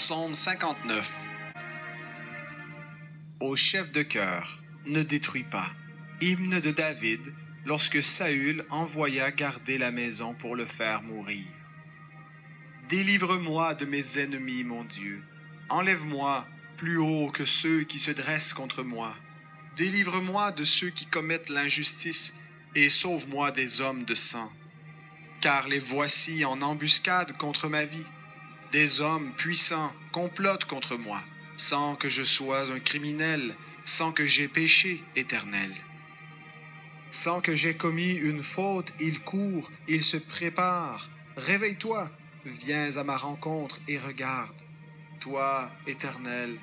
Psaume 59. Au chef de chœur, ne détruis pas. Hymne de David, lorsque Saül envoya garder la maison pour le faire mourir. Délivre-moi de mes ennemis, mon Dieu. Enlève-moi plus haut que ceux qui se dressent contre moi. Délivre-moi de ceux qui commettent l'injustice et sauve-moi des hommes de sang. Car les voici en embuscade contre ma vie. Des hommes puissants complotent contre moi, sans que je sois un criminel, sans que j'aie péché, Éternel. Sans que j'aie commis une faute, ils courent, ils se préparent. Réveille-toi, viens à ma rencontre et regarde. Toi, Éternel,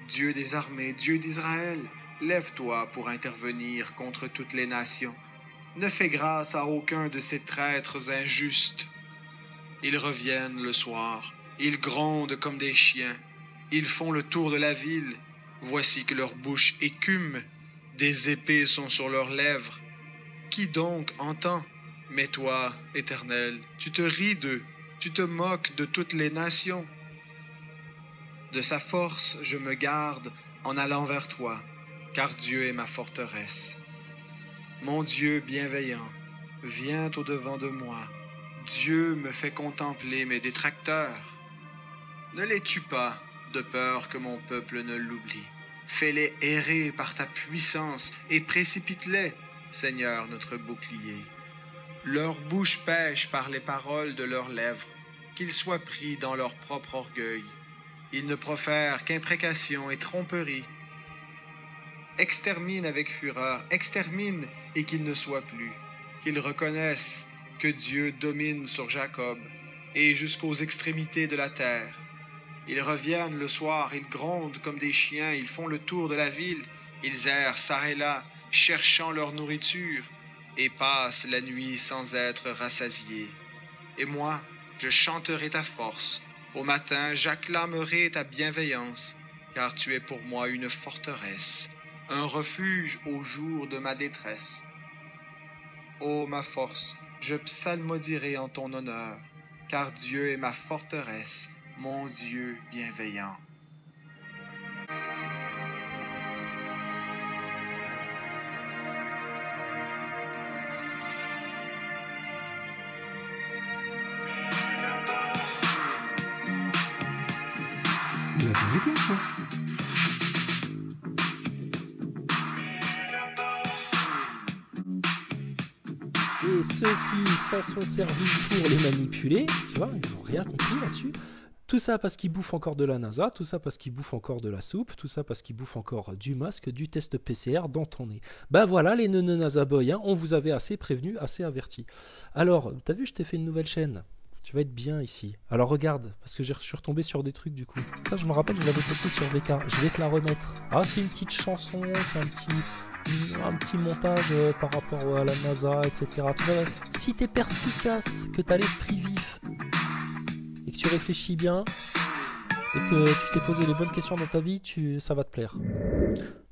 Dieu des armées, Dieu d'Israël, lève-toi pour intervenir contre toutes les nations. Ne fais grâce à aucun de ces traîtres injustes. Ils reviennent le soir, ils grondent comme des chiens, ils font le tour de la ville. Voici que leur bouche écume, des épées sont sur leurs lèvres. Qui donc entend? Mais toi, Éternel, tu te ris d'eux, tu te moques de toutes les nations. De sa force, je me garde en allant vers toi, car Dieu est ma forteresse. Mon Dieu bienveillant, viens au-devant de moi. Dieu me fait contempler mes détracteurs. Ne les tue pas, de peur que mon peuple ne l'oublie. Fais-les errer par ta puissance et précipite-les, Seigneur notre bouclier. Leur bouche pêche par les paroles de leurs lèvres, qu'ils soient pris dans leur propre orgueil. Ils ne profèrent qu'imprécations et tromperies. Extermine avec fureur, extermine et qu'ils ne soient plus. Qu'ils reconnaissent que Dieu domine sur Jacob et jusqu'aux extrémités de la terre. Ils reviennent le soir, ils grondent comme des chiens, ils font le tour de la ville, ils errent çà et là, cherchant leur nourriture, et passent la nuit sans être rassasiés. Et moi, je chanterai ta force. Au matin, j'acclamerai ta bienveillance, car tu es pour moi une forteresse, un refuge au jour de ma détresse. Ô ma force, je psalmodierai en ton honneur, car Dieu est ma forteresse, mon Dieu bienveillant. Il a donné bien, quoi. Et ceux qui s'en sont servis pour les manipuler, tu vois, ils n'ont rien compris là-dessus. Tout ça parce qu'ils bouffent encore de la NASA, tout ça parce qu'ils bouffent encore de la soupe, tout ça parce qu'ils bouffent encore du masque, du test PCR dans ton nez. Ben voilà, les neuneux NASA boys, hein, on vous avait assez prévenu, assez averti. Alors, t'as vu, je t'ai fait une nouvelle chaîne. Tu vas être bien ici. Alors regarde, parce que je suis retombé sur des trucs du coup. Ça, je me rappelle, je l'avais posté sur VK. Je vais te la remettre. Ah, c'est une petite chanson, c'est un petit montage par rapport à la NASA, etc. Tu vois, si t'es perspicace, que t'as l'esprit vif, et que tu réfléchis bien, et que tu t'es posé les bonnes questions dans ta vie, ça va te plaire.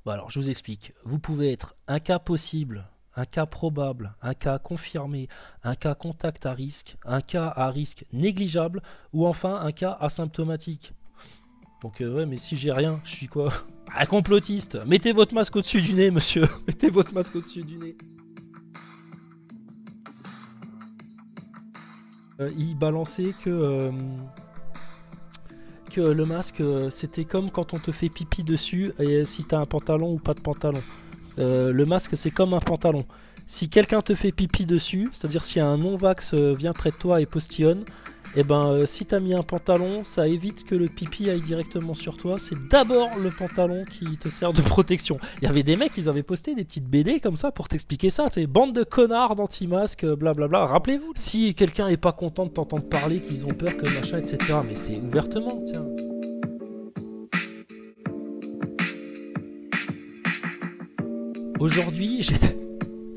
Bon, alors, je vous explique. Vous pouvez être un cas possible, un cas probable, un cas confirmé, un cas contact à risque, un cas à risque négligeable, ou enfin un cas asymptomatique. Donc ouais, mais si j'ai rien, je suis quoi? Un complotiste. Mettez votre masque au-dessus du nez, monsieur. Mettez votre masque au-dessus du nez. Il balançait que le masque, c'était comme quand on te fait pipi dessus, et si t'as un pantalon ou pas de pantalon. Le masque, c'est comme un pantalon. Si quelqu'un te fait pipi dessus, c'est-à-dire si un non-vax vient près de toi et postillonne, et ben si t'as mis un pantalon, ça évite que le pipi aille directement sur toi. C'est d'abord le pantalon qui te sert de protection. Il y avait des mecs, ils avaient posté des petites BD comme ça pour t'expliquer ça. Tu sais, bande de connards d'anti-masques, blablabla. Rappelez-vous, si quelqu'un est pas content de t'entendre parler, qu'ils ont peur que machin, etc. Mais c'est ouvertement, tiens. Aujourd'hui,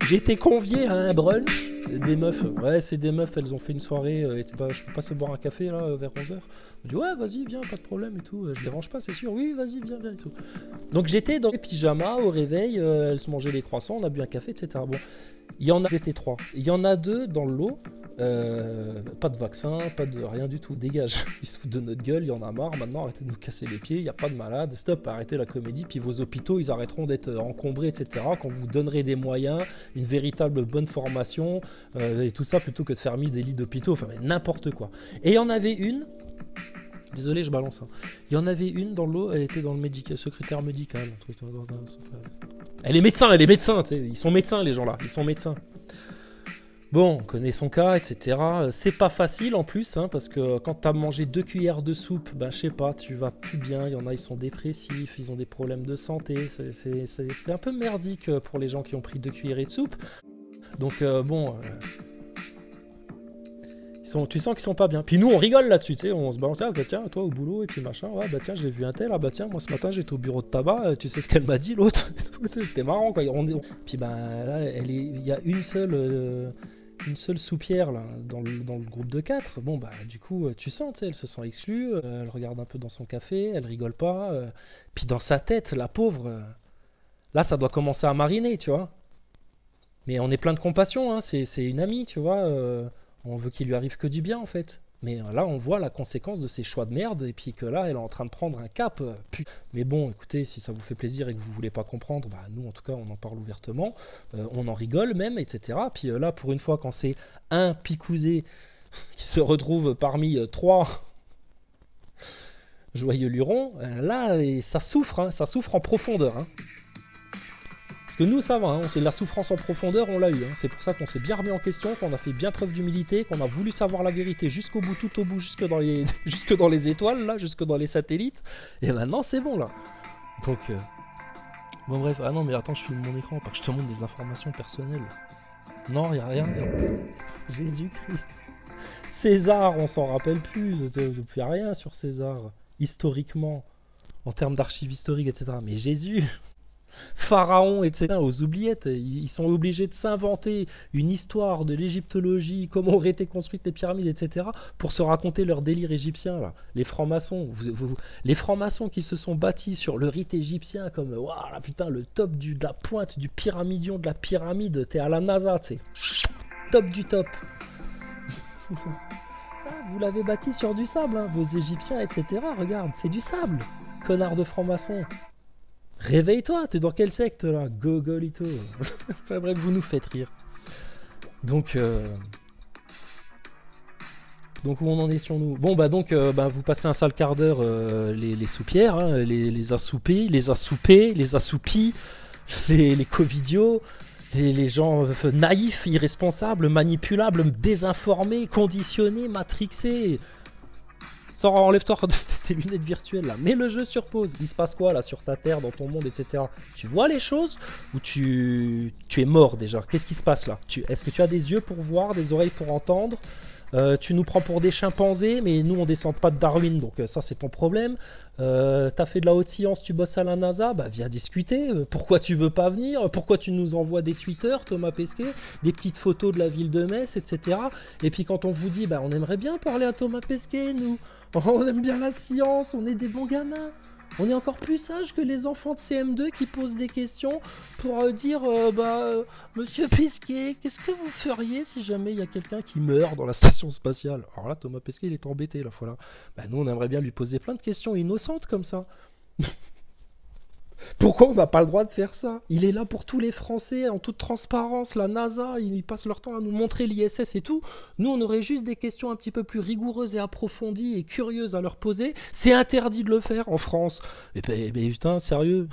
j'ai été convié à un brunch. Des meufs, ouais, c'est des meufs, elles ont fait une soirée, je peux pas se boire un café là vers 11h. Je dis ouais, vas-y, viens, pas de problème et tout, je dérange pas, c'est sûr, oui, vas-y, viens et tout. Donc j'étais dans les pyjamas au réveil, elles se mangeaient les croissants, on a bu un café, etc. Bon, Il y en a, c'était 3. Il y en a 2 dans le lot. Pas de vaccin, pas de rien du tout. Dégage. Ils se foutent de notre gueule, il y en a marre. Maintenant, arrêtez de nous casser les pieds. Il n'y a pas de malade. Stop, arrêtez la comédie. Puis vos hôpitaux, ils arrêteront d'être encombrés, etc. Quand vous donnerez des moyens, une véritable bonne formation et tout ça, plutôt que de faire mis des lits d'hôpitaux. Enfin, mais n'importe quoi. Et il y en avait une. Désolé, je balance. Hein. Il y en avait une dans le lot. Elle était dans le secrétaire médical. Elle est médecin, ils sont médecins les gens là, ils sont médecins. Bon, on connaît son cas, etc. C'est pas facile en plus, hein, parce que quand t'as mangé 2 cuillères de soupe, ben je sais pas, tu vas plus bien, il y en a, ils sont dépressifs, ils ont des problèmes de santé, c'est un peu merdique pour les gens qui ont pris 2 cuillerées de soupe. Donc tu sens qu'ils sont pas bien. Puis nous on rigole là-dessus, tu sais, on se balance, ah bah tiens, toi au boulot, et puis machin, ouais bah tiens, j'ai vu un tel, ah bah tiens, moi ce matin j'étais au bureau de tabac, tu sais ce qu'elle m'a dit l'autre. C'était marrant quoi. Puis bah là, il y a une seule soupière là, dans le groupe de 4. Bon bah du coup, tu sens, tu sais, elle se sent exclue, elle regarde un peu dans son café, elle rigole pas, puis dans sa tête, la pauvre, là ça doit commencer à mariner, tu vois. Mais on est plein de compassion, hein, c'est une amie, tu vois. On veut qu'il lui arrive que du bien en fait. Mais là on voit la conséquence de ses choix de merde et puis que là elle est en train de prendre un cap. Mais bon écoutez, si ça vous fait plaisir et que vous voulez pas comprendre, bah nous en tout cas on en parle ouvertement, on en rigole même, etc. Puis là pour une fois quand c'est un picousé qui se retrouve parmi 3 joyeux lurons, là ça souffre, hein, ça souffre en profondeur. Hein. Parce que nous ça va, hein, c'est la souffrance en profondeur, on l'a eu. Hein. C'est pour ça qu'on s'est bien remis en question, qu'on a fait bien preuve d'humilité, qu'on a voulu savoir la vérité jusqu'au bout, tout au bout, jusque dans les étoiles, là, jusque dans les satellites. Et maintenant c'est bon là. Donc bon bref, ah non mais attends, je filme mon écran, pas que je te montre des informations personnelles. Non, y a rien. Jésus-Christ. César, on s'en rappelle plus, y a rien sur César, historiquement, en termes d'archives historiques, etc. Mais Jésus. Pharaon, etc. aux oubliettes, ils sont obligés de s'inventer une histoire de l'égyptologie, comment auraient été construites les pyramides, etc. pour se raconter leur délire égyptien là. Les francs-maçons, les francs-maçons qui se sont bâtis sur le rite égyptien comme waouh putain le top de la pointe du pyramidion de la pyramide, t'es à la NASA, tu sais. Top du top. Ça, vous l'avez bâti sur du sable, hein, vos Égyptiens, etc. Regarde, c'est du sable, connard de franc-maçon. Réveille-toi, t'es dans quelle secte là? Gogolito. Enfin bref, vous nous faites rire. Donc où on en étions-nous? Bon bah donc vous passez un sale quart d'heure les soupières, hein, les assoupis, les assoupis, les covidios, les gens naïfs, irresponsables, manipulables, désinformés, conditionnés, matrixés. Sors, enlève-toi tes lunettes virtuelles là. Mets le jeu sur pause. Il se passe quoi là sur ta terre, dans ton monde, etc. Tu vois les choses ou tu es mort déjà? Qu'est-ce qui se passe là? Est-ce que tu as des yeux pour voir, des oreilles pour entendre? Tu nous prends pour des chimpanzés, mais nous on descend pas de Darwin, donc ça c'est ton problème. T'as fait de la haute science, tu bosses à la NASA, bah viens discuter. Pourquoi tu veux pas venir? Pourquoi tu nous envoies des Twitter, Thomas Pesquet, des petites photos de la ville de Metz, etc. Et puis quand on vous dit, bah on aimerait bien parler à Thomas Pesquet, nous, on aime bien la science, on est des bons gamins. On est encore plus sages que les enfants de CM2 qui posent des questions pour dire Monsieur Pesquet, qu'est-ce que vous feriez si jamais il y a quelqu'un qui meurt dans la station spatiale? Alors là, Thomas Pesquet, il est embêté la fois là. Bah, nous, on aimerait bien lui poser plein de questions innocentes comme ça. Pourquoi on n'a pas le droit de faire ça? Il est là pour tous les Français, en toute transparence, la NASA, ils passent leur temps à nous montrer l'ISS et tout. Nous, on aurait juste des questions un petit peu plus rigoureuses et approfondies et curieuses à leur poser. C'est interdit de le faire en France. Mais putain, sérieux?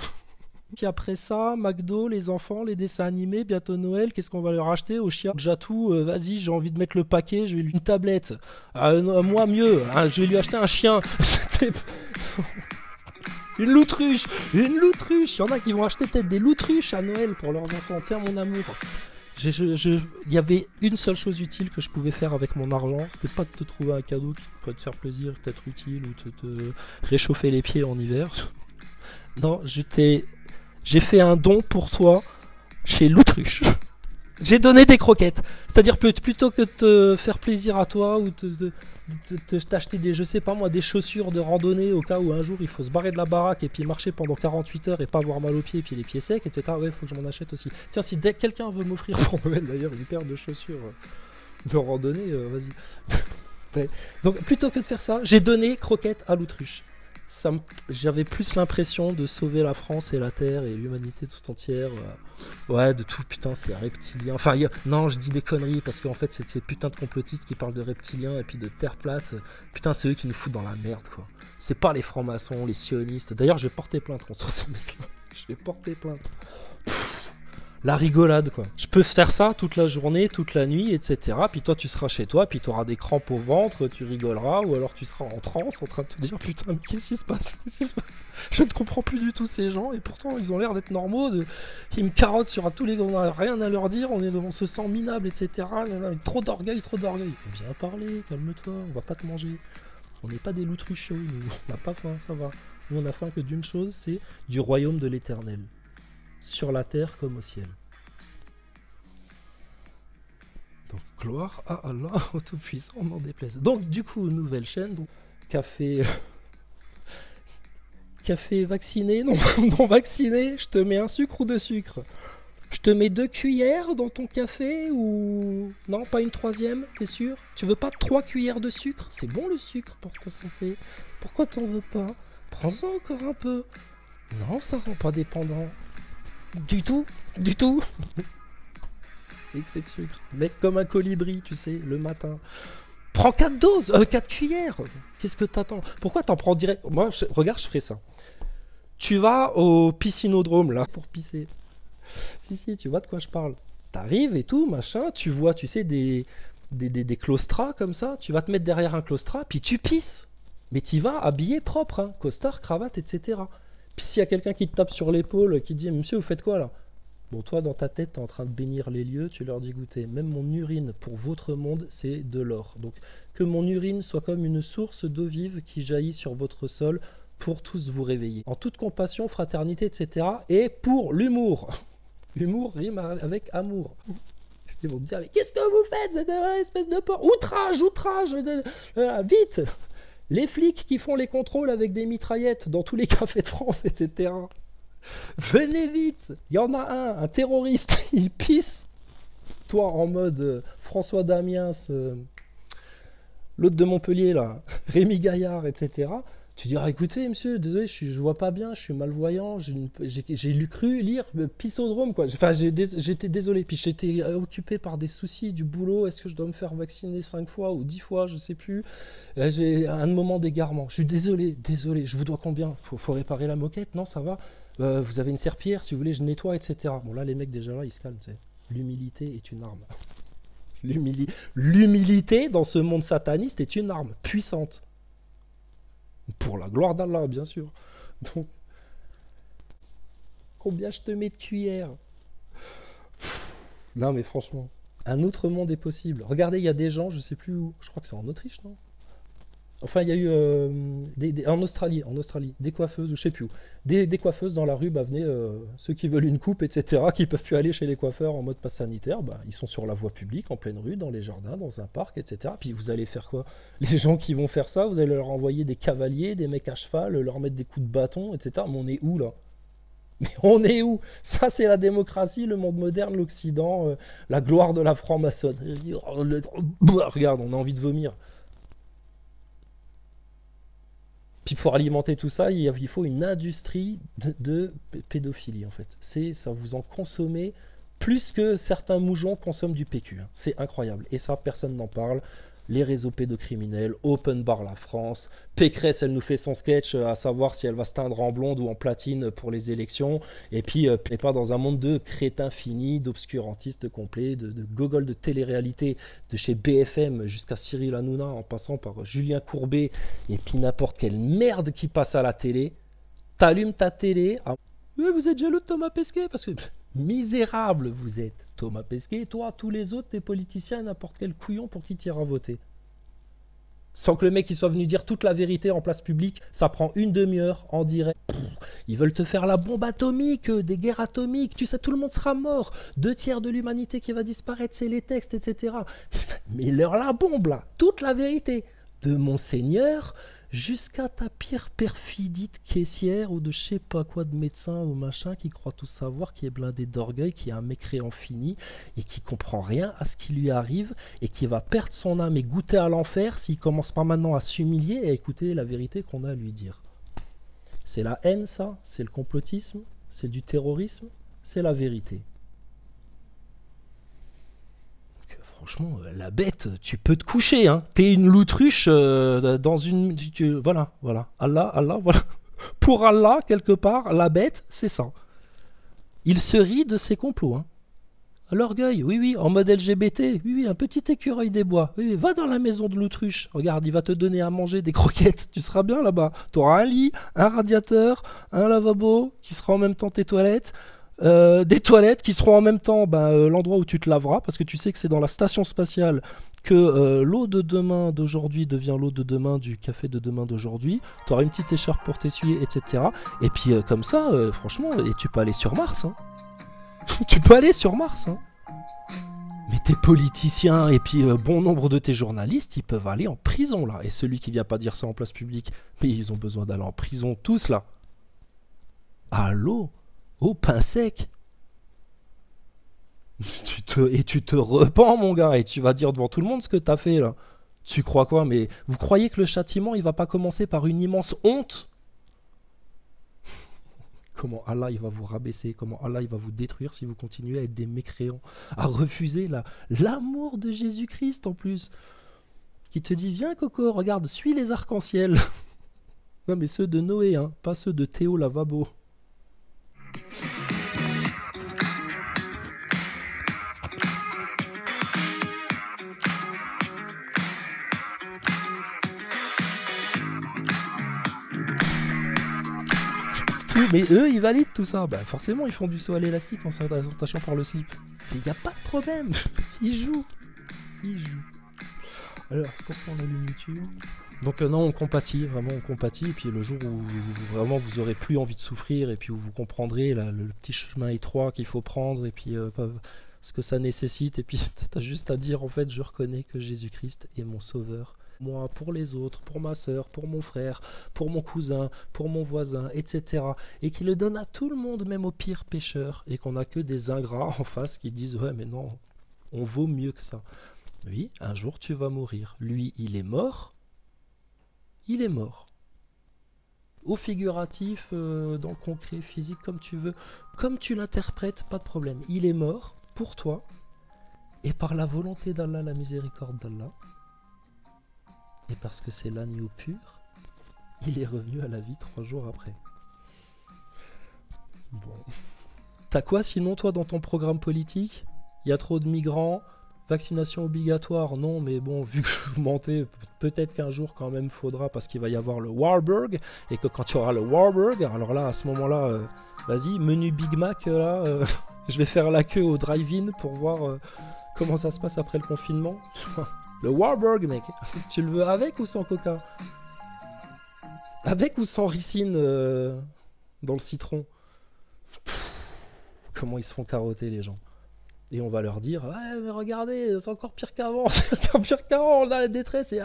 Puis après ça, McDo, les enfants, les dessins animés, bientôt Noël, qu'est-ce qu'on va leur acheter au chien Jatou, vas-y, j'ai envie de mettre le paquet, je vais lui une tablette. Moi, mieux, hein, je vais lui acheter un chien. Une loutruche. Il y en a qui vont acheter peut-être des loutruches à Noël pour leurs enfants. Tiens, mon amour. Il y avait une seule chose utile que je pouvais faire avec mon argent. C'était pas de te trouver un cadeau qui pourrait te faire plaisir, t'être utile ou te réchauffer les pieds en hiver. Non, j'ai fait un don pour toi chez Loutruche. J'ai donné des croquettes. C'est-à-dire plutôt que de te faire plaisir à toi ou t'acheter des, je sais pas moi, des chaussures de randonnée au cas où un jour il faut se barrer de la baraque et puis marcher pendant 48 heures et pas avoir mal aux pieds et puis les pieds secs, etc. Ouais, faut que je m'en achète aussi. Tiens, si quelqu'un veut m'offrir pour Noël d'ailleurs une paire de chaussures de randonnée, vas-y. Ouais. Donc plutôt que de faire ça, j'ai donné croquettes à l'autruche. J'avais plus l'impression de sauver la France et la Terre et l'humanité tout entière. Ouais, de tout, putain, c'est reptilien. Enfin, non, je dis des conneries parce qu'en fait, c'est ces putains de complotistes qui parlent de reptiliens et puis de terre plate. Putain, c'est eux qui nous foutent dans la merde, quoi. C'est pas les francs-maçons, les sionistes. D'ailleurs, je vais porter plainte contre ces mecs-là. Je vais porter plainte. La rigolade, quoi. Je peux faire ça toute la journée, toute la nuit, etc. Puis toi, tu seras chez toi, puis tu auras des crampes au ventre, tu rigoleras, ou alors tu seras en transe en train de te dire putain, mais qu'est-ce qui se passe? Qu'est-ce qui se passe? Je ne comprends plus du tout ces gens, et pourtant ils ont l'air d'être normaux. Ils me carottent sur tous les. On n'a rien à leur dire, on se sent minable, etc. Trop d'orgueil, trop d'orgueil. Viens parler, calme-toi, on va pas te manger. On n'est pas des loutruchos, nous. On n'a pas faim, ça va. Nous, on a faim que d'une chose, c'est du royaume de l'éternel. Sur la terre comme au ciel. Donc, gloire à Allah, au Tout-Puissant, n'en déplaise. Donc, du coup, nouvelle chaîne, donc, café vacciné, non vacciné, je te mets un sucre ou deux sucres. Je te mets 2 cuillères dans ton café ou... Non, pas une troisième, t'es sûr? Tu veux pas 3 cuillères de sucre? C'est bon le sucre pour ta santé. Pourquoi t'en veux pas? Prends-en encore un peu. Non, ça rend pas dépendant. Du tout. Excès de sucre. Mec comme un colibri, tu sais, le matin. Prends 4 doses, 4 cuillères. Qu'est-ce que t'attends? Pourquoi t'en prends direct? Moi, regarde, je ferai ça. Tu vas au piscinodrome, là, pour pisser. Si, tu vois de quoi je parle. T'arrives et tout, machin, tu vois, tu sais, des claustras comme ça. Tu vas te mettre derrière un claustrat, puis tu pisses. Mais t'y vas habillé propre, hein, costard, cravate, etc. Puis s'il y a quelqu'un qui te tape sur l'épaule, qui te dit « Monsieur, vous faites quoi, là ?» Bon, toi, dans ta tête, t'es en train de bénir les lieux, tu leur dis « Goûtez, même mon urine pour votre monde, c'est de l'or. Donc, que mon urine soit comme une source d'eau vive qui jaillit sur votre sol pour tous vous réveiller. En toute compassion, fraternité, etc. Et pour l'humour. » L'humour rime avec amour. Ils vont te dire « Mais qu'est-ce que vous faites, cette espèce de porc? Outrage, vite !» Les flics qui font les contrôles avec des mitraillettes dans tous les cafés de France, etc. Venez vite, il y en a un terroriste, il pisse. Toi en mode François Damiens, l'autre de Montpellier là, Rémi Gaillard, etc. Tu diras écoutez monsieur, désolé, je vois pas bien, je suis malvoyant, j'ai cru lire pissodrome quoi. Enfin j'étais désolé, puis j'étais occupé par des soucis du boulot, est-ce que je dois me faire vacciner 5 fois ou 10 fois, je sais plus. J'ai un moment d'égarement, je suis désolé, je vous dois combien? Faut réparer la moquette, non ça va? Vous avez une serpillière, si vous voulez je nettoie, etc. Bon là les mecs déjà là ils se calment, tu sais. L'humilité est une arme. L'humilité dans ce monde sataniste est une arme puissante. Pour la gloire d'Allah, bien sûr. Donc, combien je te mets de cuillères? Non, mais franchement, un autre monde est possible. Regardez, il y a des gens, je sais plus où, je crois que c'est en Autriche, non? Enfin, il y a eu en Australie, des coiffeuses, ou je sais plus où, des coiffeuses dans la rue, bah venez, ceux qui veulent une coupe, etc., qui peuvent plus aller chez les coiffeurs en mode passe sanitaire, bah ils sont sur la voie publique, en pleine rue, dans les jardins, dans un parc, etc. Puis vous allez faire quoi? Les gens qui vont faire ça, vous allez leur envoyer des cavaliers, des mecs à cheval, leur mettre des coups de bâton, etc. Mais on est où là? Mais on est où? Ça, c'est la démocratie, le monde moderne, l'Occident, la gloire de la franc-maçonnerie. Regarde, on a envie de vomir. Puis pour alimenter tout ça, il faut une industrie de pédophilie en fait. Ça vous en consommez plus que certains moujons consomment du PQ. Hein. C'est incroyable. Et ça, personne n'en parle. Les réseaux pédocriminels, Open Bar la France, Pécresse, elle nous fait son sketch à savoir si elle va se teindre en blonde ou en platine pour les élections. Et puis, elle n'est pas dans un monde de crétins finis, d'obscurantistes complets, de gogoles de télé-réalité, de chez BFM jusqu'à Cyril Hanouna, en passant par Julien Courbet, et puis n'importe quelle merde qui passe à la télé. T'allumes ta télé. Vous êtes jaloux de Thomas Pesquet parce que... Misérable vous êtes, Thomas Pesquet, et toi, tous les autres, les politiciens, n'importe quel couillon pour qui t'iras voter. Sans que le mec il soit venu dire toute la vérité en place publique, ça prend une demi-heure en direct. Ils veulent te faire la bombe atomique, des guerres atomiques, tu sais, tout le monde sera mort. 2/3 de l'humanité qui va disparaître, c'est les textes, etc. Mais leur la bombe là, toute la vérité. De Monseigneur jusqu'à ta pire perfidie de caissière ou de je sais pas quoi de médecin ou machin qui croit tout savoir, qui est blindé d'orgueil, qui est un mécréant fini et qui comprend rien à ce qui lui arrive et qui va perdre son âme et goûter à l'enfer s'il commence pas maintenant à s'humilier et à écouter la vérité qu'on a à lui dire. C'est la haine ça, c'est le complotisme, c'est du terrorisme, c'est la vérité. Franchement, la bête, tu peux te coucher, hein. T'es une loutruche dans une... voilà. Allah, voilà. Pour Allah, quelque part, la bête, c'est ça. Il se rit de ses complots, hein. L'orgueil, oui, en mode LGBT, oui, un petit écureuil des bois. Oui, va dans la maison de l'autruche. Regarde, il va te donner à manger des croquettes. Tu seras bien là-bas. Tu auras un lit, un radiateur, un lavabo qui sera en même temps tes toilettes. Des toilettes qui seront en même temps l'endroit où tu te laveras, parce que tu sais que c'est dans la station spatiale que l'eau de demain d'aujourd'hui devient l'eau de demain du café de demain d'aujourd'hui. Tu auras une petite écharpe pour t'essuyer, etc. Et puis comme ça, franchement, et tu peux aller sur Mars. Hein. Tu peux aller sur Mars. Hein. Mais tes politiciens et puis bon nombre de tes journalistes, ils peuvent aller en prison là. Et celui qui vient pas dire ça en place publique, mais ils ont besoin d'aller en prison tous là. Allô? Au pain sec. Tu te repens, mon gars, et tu vas dire devant tout le monde ce que t'as fait, là. Tu crois quoi? Mais vous croyez que le châtiment, il va pas commencer par une immense honte? Comment Allah, il va vous rabaisser? Comment Allah, il va vous détruire si vous continuez à être des mécréants? À refuser l'amour de Jésus-Christ, en plus. Qui te dit, viens, Coco, regarde, suis les arcs-en-ciel. Non, mais ceux de Noé, hein, pas ceux de Théo Lavabo. Mais eux, ils valident tout ça. Bah, forcément, ils font du saut à l'élastique en s'attachant par le slip. Il n'y a pas de problème. Ils jouent. Alors, pourquoi on allume YouTube? Donc non, on compatit, vraiment on compatit, et puis le jour où vraiment vous aurez plus envie de souffrir, et puis où vous comprendrez le petit chemin étroit qu'il faut prendre, et puis ce que ça nécessite, et puis t'as juste à dire en fait, je reconnais que Jésus-Christ est mon sauveur. Moi, pour les autres, pour ma sœur, pour mon frère, pour mon cousin, pour mon voisin, etc. Et qui le donne à tout le monde, même aux pires pécheurs, et qu'on n'a que des ingrats en face qui disent « Ouais, mais non, on vaut mieux que ça. » Oui, un jour tu vas mourir. Lui, il est mort. Il est mort. Au figuratif, dans le concret, physique, comme tu veux. Comme tu l'interprètes, pas de problème. Il est mort pour toi. Et par la volonté d'Allah, la miséricorde d'Allah. Et parce que c'est l'agneau pur, il est revenu à la vie 3 jours après. Bon. T'as quoi sinon, toi, dans ton programme politique? Il y a trop de migrants? Vaccination obligatoire, non, mais bon, vu que vous mentez, peut-être qu'un jour quand même faudra, parce qu'il va y avoir le Warburg, et que quand tu auras le Warburg, alors là, à ce moment-là, vas-y, menu Big Mac, là, je vais faire la queue au drive-in pour voir comment ça se passe après le confinement. Le Warburg, mec, tu le veux avec ou sans coca? Avec ou sans ricine dans le citron? Comment ils se font carotter, les gens. Et on va leur dire, ouais, mais regardez, c'est encore pire qu'avant, c'est encore pire qu'avant, on a la détresse, et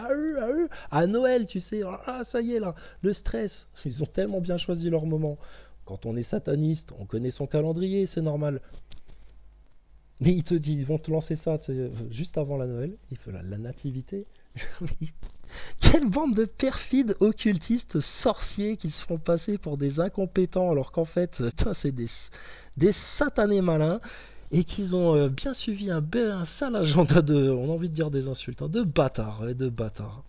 à Noël, tu sais, ah, ça y est, là, le stress. Ils ont tellement bien choisi leur moment. Quand on est sataniste, on connaît son calendrier, c'est normal. Mais ils vont te lancer ça, juste avant la Noël, il faut la nativité. Quelle bande de perfides occultistes sorciers qui se font passer pour des incompétents, alors qu'en fait, c'est des satanés malins. Et qu'ils ont bien suivi un sale agenda on a envie de dire des insultes, hein, de bâtards, ouais, de bâtards.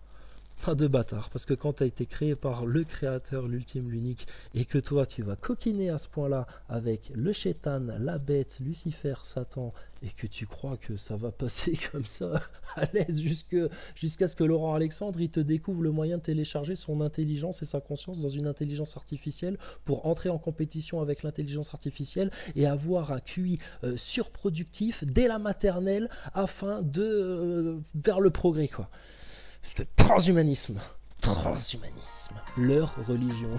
Enfin, de bâtards, parce que quand tu as été créé par le créateur, l'ultime, l'unique, et que toi, tu vas coquiner à ce point-là avec le chétan, la bête, Lucifer, Satan, et que tu crois que ça va passer comme ça, à l'aise, jusqu'à ce que Laurent Alexandre, il te découvre le moyen de télécharger son intelligence et sa conscience dans une intelligence artificielle pour entrer en compétition avec l'intelligence artificielle et avoir un QI surproductif dès la maternelle afin de vers le progrès, quoi. C'était transhumanisme. Transhumanisme. Leur religion.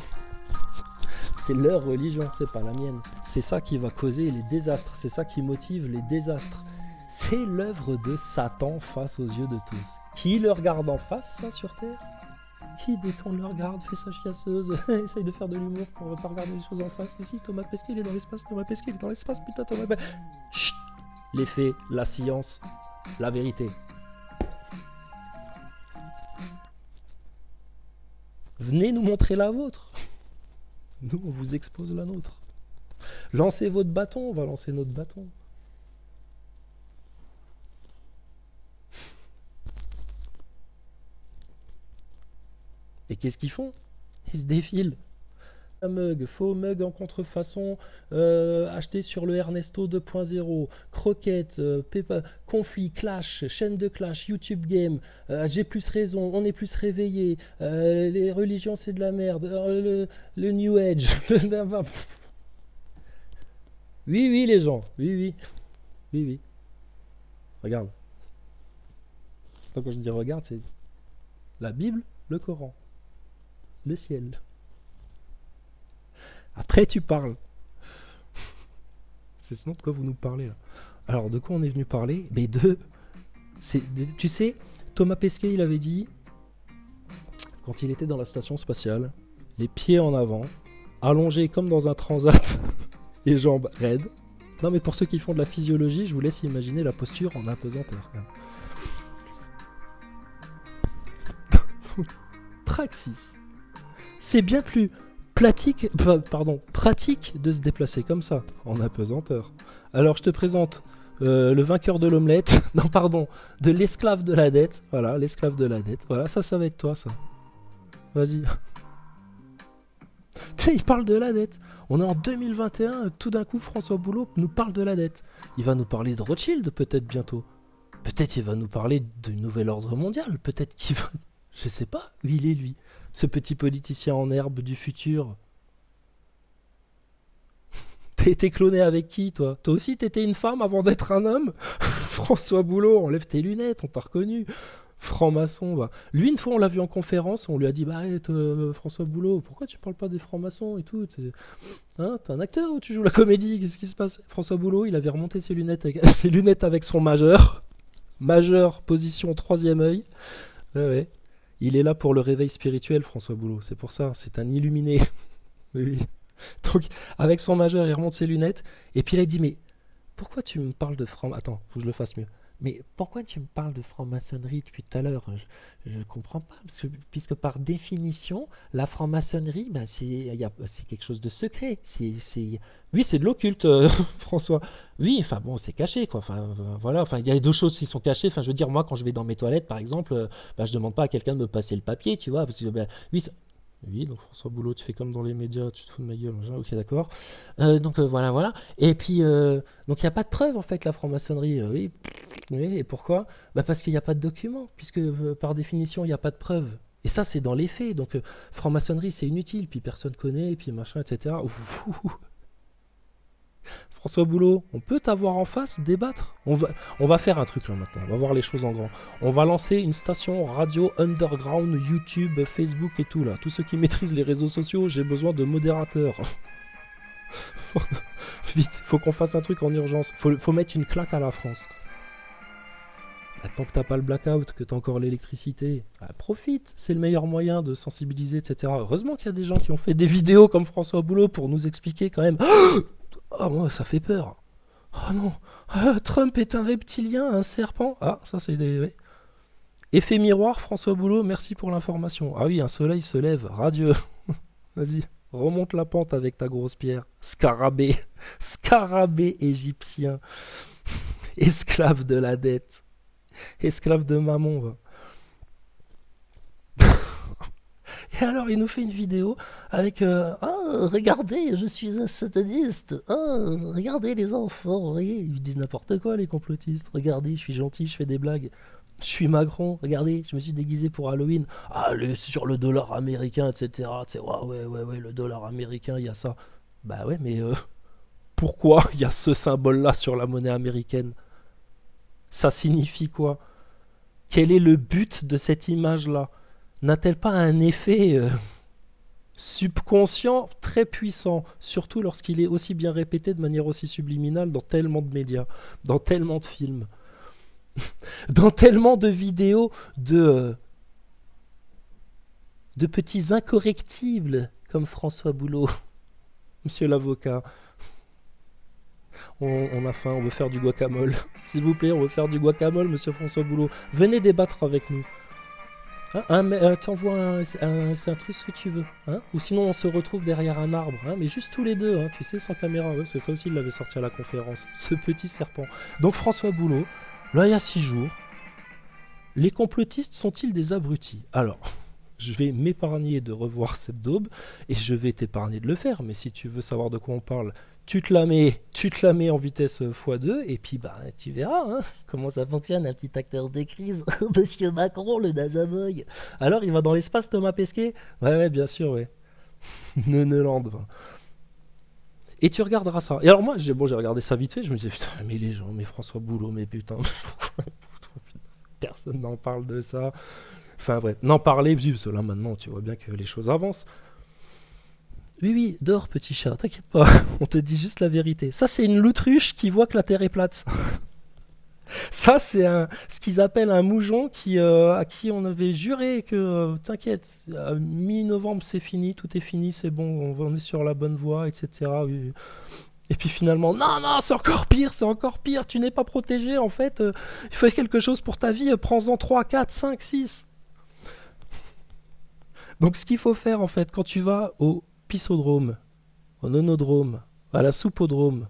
C'est leur religion, c'est pas la mienne. C'est ça qui va causer les désastres. C'est ça qui motive les désastres. C'est l'œuvre de Satan face aux yeux de tous. Qui le regarde en face, ça, sur Terre? Qui détourne le regard, fait sa chiasseuse, essaye de faire de l'humour pour ne pas regarder les choses en face. Ici, Thomas Pesquet, il est dans l'espace, Thomas Pesquet, il est dans l'espace, putain, Thomas Pesquet. Chut! Les faits, la science, la vérité. Venez nous montrer la vôtre. Nous, on vous expose la nôtre. Lancez votre bâton, on va lancer notre bâton. Et qu'est-ce qu'ils font? Ils se défilent. Un mug, faux mug en contrefaçon, acheté sur le Ernesto 2.0, croquette, conflit, clash, chaîne de clash, YouTube game, j'ai plus raison, on est plus réveillé, les religions c'est de la merde, le New Age. Oui, oui, les gens, oui, oui, oui, oui. Regarde. Donc, quand je dis regarde, c'est la Bible, le Coran, le ciel. Après, tu parles. C'est sinon de quoi vous nous parlez, là. Alors, de quoi on est venu parler? Mais tu sais, Thomas Pesquet, il avait dit, quand il était dans la station spatiale, les pieds en avant, allongés comme dans un transat, les jambes raides. Non, mais pour ceux qui font de la physiologie, je vous laisse imaginer la posture en apesanteur. Praxis. C'est bien plus pratique de se déplacer comme ça, en apesanteur. Alors je te présente le vainqueur de l'omelette, non pardon, de l'esclave de la dette. Voilà, l'esclave de la dette. Voilà, ça va être toi, ça. Vas-y. Tiens, il parle de la dette. On est en 2021, tout d'un coup, François Boulot nous parle de la dette. Il va nous parler de Rothschild, peut-être bientôt. Peut-être il va nous parler du nouvel ordre mondial. Peut-être qu'il va... Je sais pas où il est, lui. Ce petit politicien en herbe du futur. T'as été cloné avec qui, toi? Toi aussi, t'étais une femme avant d'être un homme? François Boulot, enlève tes lunettes, on t'a reconnu. Franc-maçon, va. Lui, une fois, on l'a vu en conférence, on lui a dit, bah, arrête, François Boulot, pourquoi tu parles pas des francs-maçons et tout? T'es un acteur ou tu joues la comédie? Qu'est-ce qui se passe? François Boulot, il avait remonté ses lunettes avec son majeur. Majeur, position 3e œil. Ouais. Il est là pour le réveil spirituel, François Boulot. C'est pour ça, c'est un illuminé. Oui. Donc, avec son majeur, il remonte ses lunettes. Et puis il a dit, mais pourquoi tu me parles de franc... Attends, faut que je le fasse mieux. Mais pourquoi tu me parles de franc-maçonnerie depuis tout à l'heure? Je ne comprends pas. Puisque par définition, la franc-maçonnerie, ben, c'est quelque chose de secret. Oui, c'est de l'occulte, François. Oui, enfin bon, c'est caché, quoi. Enfin, voilà. Enfin, il y a deux choses qui sont cachées. Enfin, je veux dire, moi, quand je vais dans mes toilettes, par exemple, ben, je demande pas à quelqu'un de me passer le papier, tu vois. Parce que, ben, oui, donc François Boulot, tu fais comme dans les médias, tu te fous de ma gueule, ok, d'accord. Donc voilà. Et puis, donc il n'y a pas de preuve, en fait, la franc-maçonnerie. Oui, et pourquoi? Bah parce qu'il n'y a pas de document, puisque par définition, il n'y a pas de preuve. Et ça, c'est dans les faits. Donc, franc-maçonnerie, c'est inutile, puis personne connaît, et puis machin, etc. François Boulot, on peut t'avoir en face, débattre. On va faire un truc là maintenant, on va voir les choses en grand. On va lancer une station radio underground, YouTube, Facebook et tout là. Tous ceux qui maîtrisent les réseaux sociaux, j'ai besoin de modérateurs. Vite, faut qu'on fasse un truc en urgence. Faut mettre une claque à la France. Tant que t'as pas le blackout, que t'as encore l'électricité, profite, c'est le meilleur moyen de sensibiliser, etc. Heureusement qu'il y a des gens qui ont fait des vidéos comme François Boulot pour nous expliquer quand même. Oh, moi, ça fait peur. Oh non, Trump est un reptilien, un serpent. Ah, ça c'est des... Ouais. Effet miroir, François Boulot, merci pour l'information. Ah oui, un soleil se lève, radieux. Vas-y, remonte la pente avec ta grosse pierre. Scarabée égyptien. Esclave de la dette. Esclave de mammon, va. Et alors, il nous fait une vidéo avec regardez, je suis un sataniste. Regardez les enfants, voyez, ils disent n'importe quoi, les complotistes. Regardez, je suis gentil, je fais des blagues. Je suis Macron, regardez, je me suis déguisé pour Halloween. Sur le dollar américain, etc. Ouais, le dollar américain, il y a ça. Bah ouais, mais pourquoi il y a ce symbole-là sur la monnaie américaine? Ça signifie quoi? Quel est le but de cette image-là? N'a-t-elle pas un effet subconscient très puissant, surtout lorsqu'il est aussi bien répété de manière aussi subliminale dans tellement de médias, dans tellement de films, dans tellement de vidéos de petits incorrectibles comme François Boulot, monsieur l'avocat. On a faim, on veut faire du guacamole. S'il vous plaît, on veut faire du guacamole, monsieur François Boulot. Venez débattre avec nous. T'envoies c'est un truc ce que tu veux. Hein, ou sinon, on se retrouve derrière un arbre. Hein, mais juste tous les deux, hein, tu sais, sans caméra. Ouais, c'est ça aussi, il l'avait sorti à la conférence. Ce petit serpent. Donc, François Boulot, là, il y a 6 jours. Les complotistes sont-ils des abrutis? Alors, je vais m'épargner de revoir cette daube et je vais t'épargner de le faire. Mais si tu veux savoir de quoi on parle, tu te la mets en vitesse x2 et puis bah tu verras hein, comment ça fonctionne un petit acteur de crise. Monsieur Macron, le Nazaboy. Alors il va dans l'espace Thomas Pesquet? Ouais, bien sûr, ouais. Neuland. Et tu regarderas ça. Et alors moi, j'ai regardé ça vite fait, je me disais putain, mais les gens, mais François Boulot, mais putain, personne n'en parle de ça. Enfin bref, n'en parler, parce que là maintenant tu vois bien que les choses avancent. Oui, dors petit chat, t'inquiète pas, on te dit juste la vérité. Ça c'est une loutruche qui voit que la Terre est plate. Ça c'est ce qu'ils appellent un moujon à qui on avait juré que, t'inquiète, à mi-novembre c'est fini, tout est fini, c'est bon, on est sur la bonne voie, etc. Et puis finalement, non, c'est encore pire, tu n'es pas protégé en fait, il faut quelque chose pour ta vie, prends-en 3, 4, 5, 6. Donc ce qu'il faut faire en fait, quand tu vas au pissodrome, au nonodrome, à la soupodrome,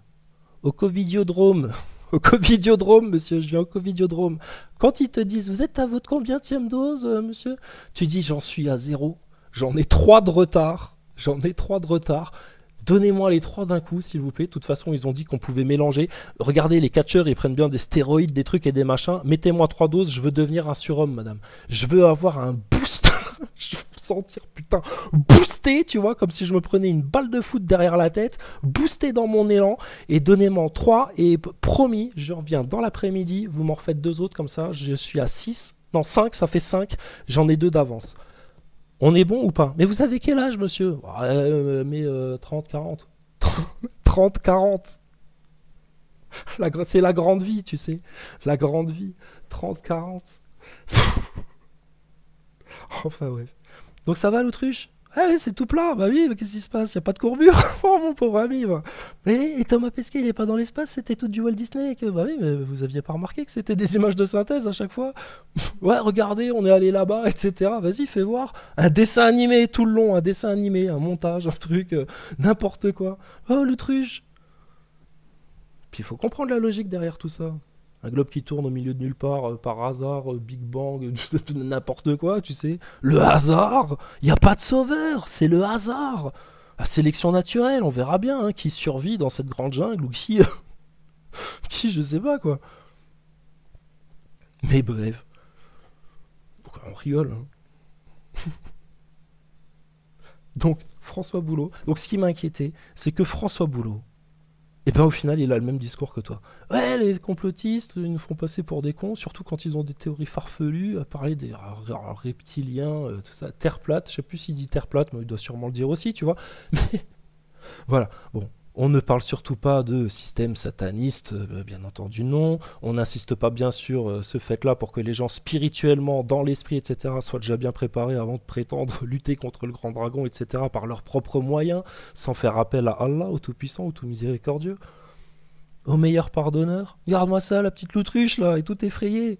au covidiodrome, monsieur, je viens au covidiodrome. Quand ils te disent, vous êtes à votre combienième dose, monsieur? Tu dis, j'en suis à 0, j'en ai 3 de retard, donnez-moi les 3 d'un coup, s'il vous plaît. De toute façon, ils ont dit qu'on pouvait mélanger. Regardez, les catcheurs, ils prennent bien des stéroïdes, des trucs et des machins. Mettez-moi 3 doses, je veux devenir un surhomme, madame. Je veux avoir un boost. Je veux me sentir, putain, boosté, tu vois, comme si je me prenais une balle de foot derrière la tête, boosté dans mon élan, et donnez-moi 3, et promis, je reviens dans l'après-midi, vous m'en refaites 2 autres, comme ça, je suis à 6, non 5, ça fait 5, j'en ai 2 d'avance. On est bon ou pas? Mais vous avez quel âge, monsieur? Mais 30, 40. 30, 40. C'est la grande vie, tu sais. La grande vie. 30, 40. Enfin, bref. Donc ça va, l'autruche? Ah oui, c'est tout plat. Bah oui, mais qu'est-ce qui se passe? Il n'y a pas de courbure. Oh, mon pauvre ami. Bah. Et Thomas Pesquet, il n'est pas dans l'espace, c'était tout du Walt Disney. Bah oui, mais vous aviez pas remarqué que c'était des images de synthèse à chaque fois? Ouais, regardez, on est allé là-bas, etc. Vas-y, fais voir. Un dessin animé tout le long, un dessin animé, un montage, un truc, n'importe quoi. Oh, l'autruche. Puis il faut comprendre la logique derrière tout ça. Un globe qui tourne au milieu de nulle part, par hasard, Big Bang, n'importe quoi, tu sais. Le hasard. Il n'y a pas de sauveur, c'est le hasard. La sélection naturelle, on verra bien hein, qui survit dans cette grande jungle ou qui... qui, je sais pas quoi. Mais bref. On rigole. Hein. Donc, François Boulot. Donc, ce qui m'a inquiété, c'est que François Boulot, et ben au final, il a le même discours que toi. Ouais, les complotistes, ils nous font passer pour des cons, surtout quand ils ont des théories farfelues, à parler des reptiliens, tout ça. Terre plate, je sais plus s'il dit terre plate, mais il doit sûrement le dire aussi, tu vois. Mais voilà, bon. On ne parle surtout pas de système sataniste, bien entendu non. On n'insiste pas bien sur ce fait-là pour que les gens spirituellement, dans l'esprit, etc., soient déjà bien préparés avant de prétendre lutter contre le grand dragon, etc., par leurs propres moyens, sans faire appel à Allah, au Tout-Puissant, au Tout-Miséricordieux, au meilleur pardonneur. Regarde-moi ça, la petite loutruche, là, est tout effrayée.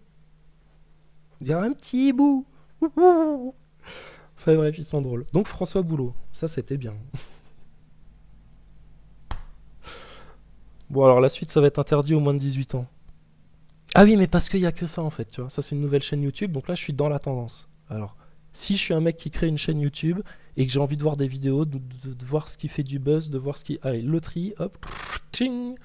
Il y a un petit hibou. Enfin bref, ils sont drôles. Donc François Boulot, ça c'était bien. Bon, alors la suite, ça va être interdit aux moins de 18 ans. Ah oui, mais parce qu'il n'y a que ça, en fait, tu vois. Ça, c'est une nouvelle chaîne YouTube, donc là, je suis dans la tendance. Alors, si je suis un mec qui crée une chaîne YouTube et que j'ai envie de voir des vidéos, de voir ce qui fait du buzz, de voir ce qui... Allez, loterie, hop, tching.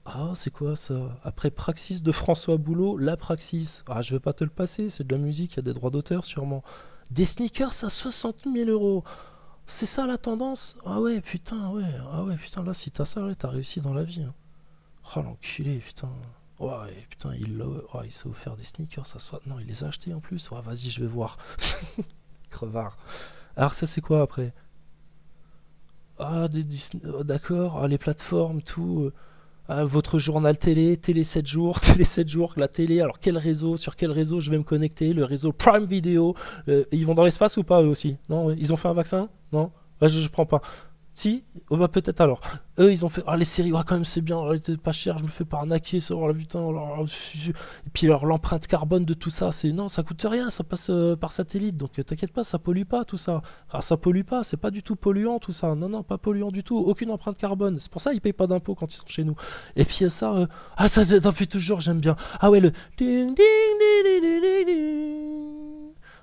Ah, c'est quoi, ça? Après Praxis de François Boulot, la Praxis. Ah, je vais pas te le passer, c'est de la musique, il y a des droits d'auteur, sûrement. Des sneakers à 60 000 €. C'est ça la tendance? Ah ouais, putain, là, si t'as ça, là, t'as réussi dans la vie. Hein. Oh, l'enculé, putain. Ouais, putain, il s'est offert des sneakers, ça soit. Non, il les a achetés en plus. Ouais, vas-y, je vais voir. Crevard. Alors, ça, c'est quoi après? Ah, d'accord, ah, les plateformes, tout. Ah, votre journal télé 7 jours, télé 7 jours, la télé. Alors, quel réseau? Sur quel réseau je vais me connecter? Le réseau Prime Video. Ils vont dans l'espace ou pas, eux aussi? Non, ils ont fait un vaccin? Non? Ouais, je prends pas. Si, oh bah peut-être alors. Eux, ils ont fait. Ah, les séries, quand même, c'est bien. Elle pas cher, je me fais pas arnaquer. Ça, oh, putain, et puis, alors, l'empreinte carbone de tout ça, c'est. Non, ça coûte rien, ça passe par satellite. Donc, t'inquiète pas, ça pollue pas, tout ça. Ah, ça pollue pas, c'est pas du tout polluant, tout ça. Non, non, pas polluant du tout. Aucune empreinte carbone. C'est pour ça qu'ils payent pas d'impôts quand ils sont chez nous. Et puis, ça. Ah, ça, depuis toujours, j'aime bien. Ah, ouais, le. Ding, ding, ding, ding, ding, ding.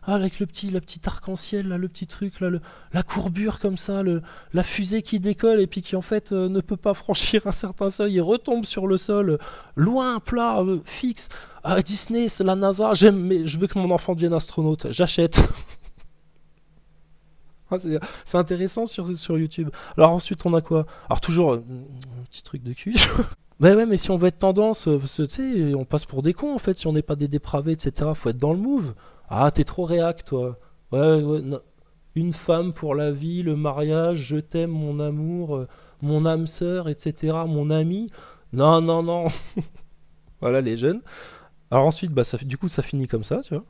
Ah, avec la petite arc-en-ciel, là, le petit truc, là, la courbure comme ça, la fusée qui décolle et puis qui en fait ne peut pas franchir un certain seuil et retombe sur le sol, loin, plat, fixe. Ah, Disney, c'est la NASA, j'aime, mais je veux que mon enfant devienne astronaute, j'achète. Ah, c'est intéressant sur YouTube. Alors ensuite, on a quoi? Alors toujours, un petit truc de cul. Ouais, mais si on veut être tendance, parce que, tu sais, on passe pour des cons en fait, si on n'est pas des dépravés, etc. Faut être dans le move. Ah, t'es trop réac, toi. Ouais, non. Une femme pour la vie, le mariage, je t'aime, mon amour, mon âme sœur, etc. Mon ami. Non, non, non. Voilà les jeunes. Alors ensuite, bah, du coup, ça finit comme ça, tu vois.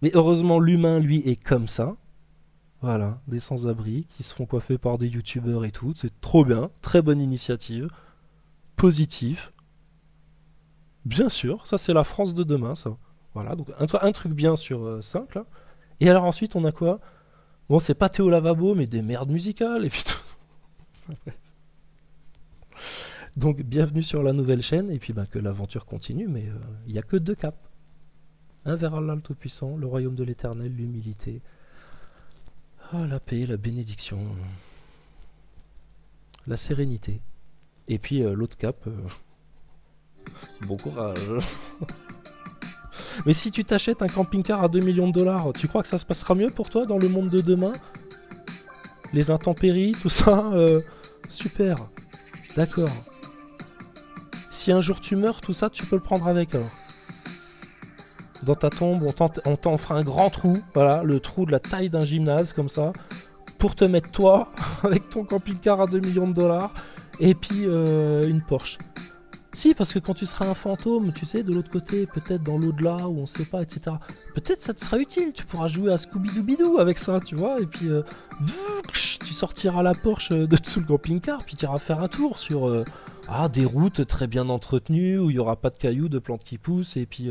Mais heureusement, l'humain, lui, est comme ça. Voilà, des sans-abri qui se font coiffer par des youtubeurs et tout. C'est trop bien, très bonne initiative, positif. Bien sûr, ça c'est la France de demain, ça. Voilà, donc un truc bien sur 5 là. Et alors ensuite, on a quoi? Bon, c'est pas Théo Lavabo, mais des merdes musicales. Et puis donc, bienvenue sur la nouvelle chaîne. Et puis, bah, que l'aventure continue, mais il n'y a que deux caps. Un vers Allah le Tout-Puissant, le royaume de l'éternel, l'humilité. Ah, la paix, la bénédiction, la sérénité. Et puis, l'autre cap, bon courage. Mais si tu t'achètes un camping-car à 2 millions de dollars, tu crois que ça se passera mieux pour toi dans le monde de demain? Les intempéries, tout ça, super. D'accord. Si un jour tu meurs, tout ça, tu peux le prendre avec alors. Dans ta tombe, on t'en fera un grand trou, voilà, le trou de la taille d'un gymnase, comme ça, pour te mettre toi, avec ton camping-car à 2 millions de dollars, et puis une Porsche. Si, parce que quand tu seras un fantôme, tu sais, de l'autre côté, peut-être dans l'au-delà, où on sait pas, etc. Peut-être ça te sera utile, tu pourras jouer à Scooby-Doo avec ça, tu vois, et puis tu sortiras la Porsche de dessous le camping-car, puis tu iras faire un tour sur des routes très bien entretenues, où il n'y aura pas de cailloux, de plantes qui poussent, et puis...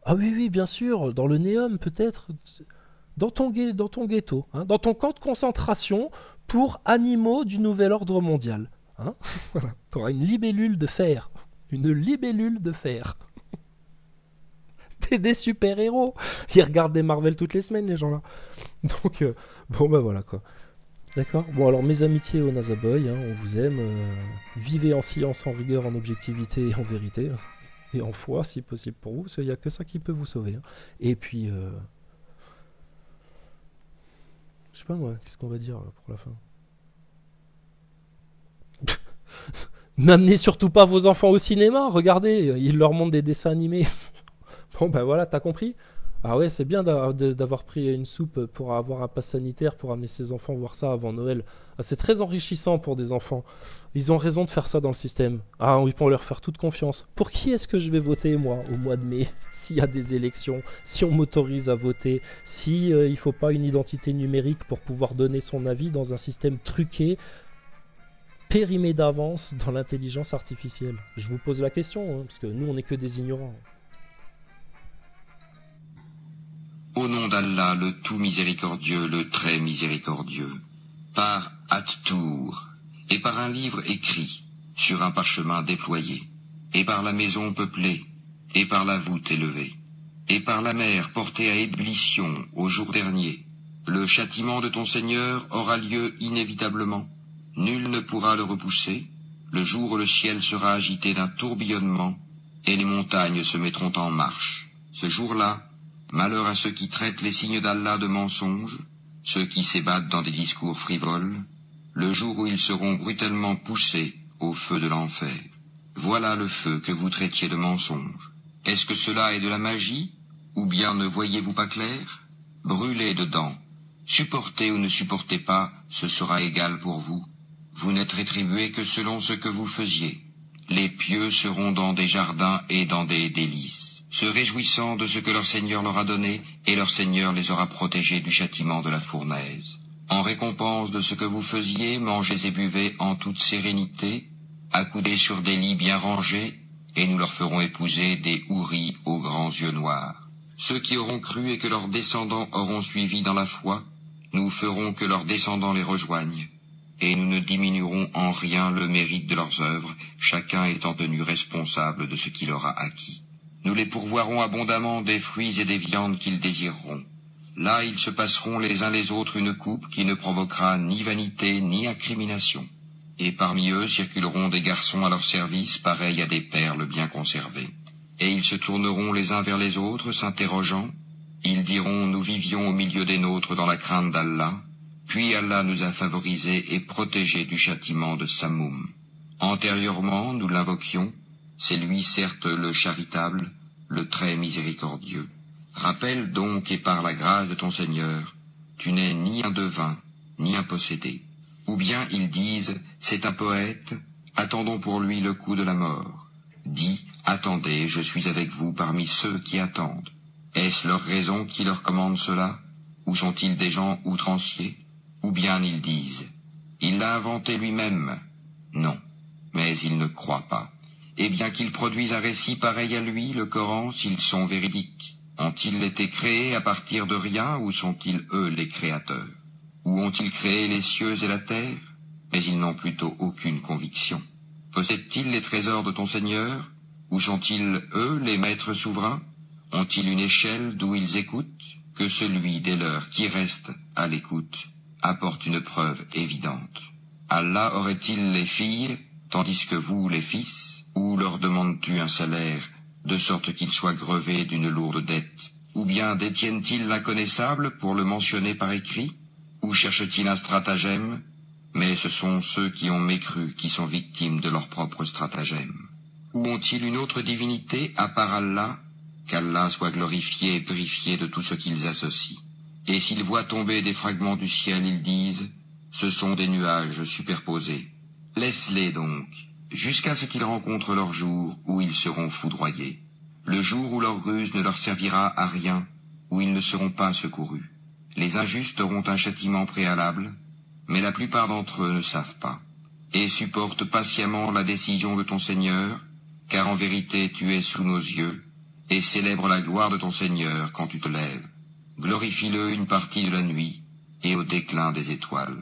ah oui, bien sûr, dans le Néum, peut-être, dans ton ghetto, hein, dans ton camp de concentration pour animaux du nouvel ordre mondial. Hein. Voilà. Tu auras une libellule de fer. Une libellule de fer. C'était des super-héros. Ils regardent des Marvel toutes les semaines, les gens-là. Donc, bon, bah voilà, quoi. D'accord. Bon, alors, mes amitiés au NASA Boy, hein, on vous aime. Vivez en silence, en rigueur, en objectivité et en vérité. Et en foi, si possible pour vous, parce qu'il n'y a que ça qui peut vous sauver. Hein. Et puis, je sais pas moi, qu'est-ce qu'on va dire pour la fin? N'amenez surtout pas vos enfants au cinéma, regardez, ils leur montrent des dessins animés. Bon ben voilà, t'as compris? Ah ouais, c'est bien d'avoir pris une soupe pour avoir un pass sanitaire pour amener ses enfants voir ça avant Noël. Ah, c'est très enrichissant pour des enfants. Ils ont raison de faire ça dans le système. Ah, ils pourront leur faire toute confiance. Pour qui est-ce que je vais voter, moi, au mois de mai? S'il y a des élections, si on m'autorise à voter, si il faut pas une identité numérique pour pouvoir donner son avis dans un système truqué, périmé d'avance dans l'intelligence artificielle. Je vous pose la question, hein, parce que nous, on n'est que des ignorants. Au nom d'Allah, le tout miséricordieux, le très miséricordieux, par At-Tour, et par un livre écrit, sur un parchemin déployé, et par la maison peuplée, et par la voûte élevée, et par la mer portée à ébullition au jour dernier, le châtiment de ton Seigneur aura lieu inévitablement, nul ne pourra le repousser, le jour où le ciel sera agité d'un tourbillonnement, et les montagnes se mettront en marche. Ce jour-là, malheur à ceux qui traitent les signes d'Allah de mensonges, ceux qui s'ébattent dans des discours frivoles, le jour où ils seront brutalement poussés au feu de l'enfer. Voilà le feu que vous traitiez de mensonge. Est-ce que cela est de la magie? Ou bien ne voyez-vous pas clair? Brûlez dedans. Supportez ou ne supportez pas, ce sera égal pour vous. Vous n'êtes rétribués que selon ce que vous faisiez. Les pieux seront dans des jardins et dans des délices, se réjouissant de ce que leur Seigneur leur a donné, et leur Seigneur les aura protégés du châtiment de la fournaise. En récompense de ce que vous faisiez, mangez et buvez en toute sérénité, accoudés sur des lits bien rangés, et nous leur ferons épouser des houris aux grands yeux noirs. Ceux qui auront cru et que leurs descendants auront suivi dans la foi, nous ferons que leurs descendants les rejoignent, et nous ne diminuerons en rien le mérite de leurs œuvres, chacun étant tenu responsable de ce qu'il aura acquis. Nous les pourvoirons abondamment des fruits et des viandes qu'ils désireront. Là, ils se passeront les uns les autres une coupe qui ne provoquera ni vanité ni incrimination. Et parmi eux circuleront des garçons à leur service, pareils à des perles bien conservées. Et ils se tourneront les uns vers les autres, s'interrogeant. Ils diront, nous vivions au milieu des nôtres dans la crainte d'Allah, puis Allah nous a favorisés et protégés du châtiment de Sammoum. Antérieurement, nous l'invoquions, c'est lui certes le charitable, le très miséricordieux. Rappelle donc, et par la grâce de ton Seigneur, tu n'es ni un devin, ni un possédé. Ou bien ils disent, c'est un poète, attendons pour lui le coup de la mort. Dis, attendez, je suis avec vous parmi ceux qui attendent. Est-ce leur raison qui leur commande cela? Ou sont-ils des gens outranciers? Ou bien ils disent, il l'a inventé lui-même? Non, mais ils ne croient pas. Et bien qu'ils produisent un récit pareil à lui, le Coran, s'ils sont véridiques, ont-ils été créés à partir de rien, ou sont-ils eux les créateurs? Ou ont-ils créé les cieux et la terre? Mais ils n'ont plutôt aucune conviction. Possèdent-ils les trésors de ton Seigneur? Ou sont-ils, eux, les maîtres souverains? Ont-ils une échelle d'où ils écoutent? Que celui des leurs qui reste à l'écoute apporte une preuve évidente. Allah aurait-il les filles, tandis que vous les fils? Ou leur demandes-tu un salaire, de sorte qu'ils soient grevés d'une lourde dette? Ou bien détiennent-ils l'inconnaissable pour le mentionner par écrit? Ou cherchent-ils un stratagème? Mais ce sont ceux qui ont mécru qui sont victimes de leur propre stratagème. Ou ont-ils une autre divinité à part Allah? Qu'Allah soit glorifié et purifié de tout ce qu'ils associent. Et s'ils voient tomber des fragments du ciel, ils disent, ce sont des nuages superposés. Laisse-les donc, jusqu'à ce qu'ils rencontrent leur jour où ils seront foudroyés. Le jour où leur ruse ne leur servira à rien, où ils ne seront pas secourus. Les injustes auront un châtiment préalable, mais la plupart d'entre eux ne savent pas. Et supporte patiemment la décision de ton Seigneur, car en vérité tu es sous nos yeux, et célèbre la gloire de ton Seigneur quand tu te lèves. Glorifie-le une partie de la nuit, et au déclin des étoiles.